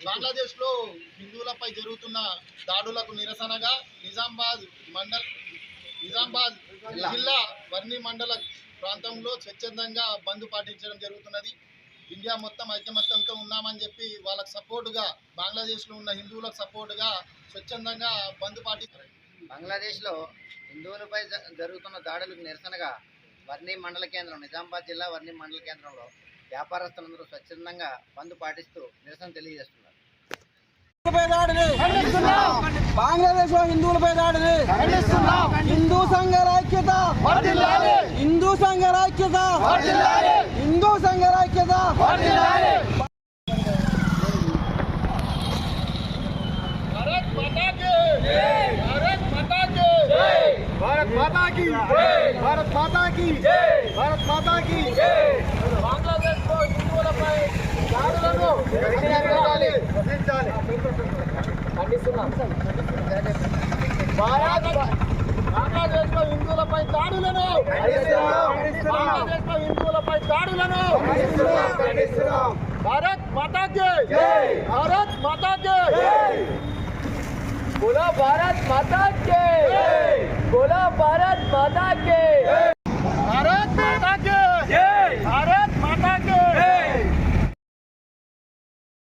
బంగ్లాదేశ్ లో హిందువులపై జరుగుతున్న దాడులకు నిరసనగా నిజామాబాద్ జిల్లా వర్ణి మండల ప్రాంతంలో స్వచ్ఛందంగా బంద్ పాటించడం జరుగుతున్నది. ఇండియా మొత్తం ఐకమత్యంతో ఉన్నామని చెప్పి వాళ్ళకు సపోర్టుగా బంగ్లాదేశ్లో ఉన్న హిందువులకు సపోర్టుగా స్వచ్ఛందంగా బంద్ పాటిస్తారు. బంగ్లాదేశ్లో హిందువులపై జరుగుతున్న దాడులకు నిరసనగా వర్ణి మండల కేంద్రం నిజామాబాద్ జిల్లా వర్ణి మండల కేంద్రంలో వ్యాపారస్తులందరూ స్వచ్ఛందంగా బంద్ పాటిస్తూ నిరసన తెలియజేస్తున్నారు. బంగ్లాదేశ్ లో హిందువులపై దాడిని హిందూ సంఘాల ఐక్యత, హిందూ సంఘాల ఐక్యత, హిందూ సంఘాల ఐక్యత. భారత్ మాతా కీ, భారత్ మాతా కీ, భారత్ మాతా కీ. బంగ్లాదేశ్ లో హిందువులపై దాడులను బంగ్లాదేశ్ లో హిందువులపై దాడులను భారత్ మాతా కే, భారత్ మాతా కే. बोलो भारत माता के, बोलो भारत माता के.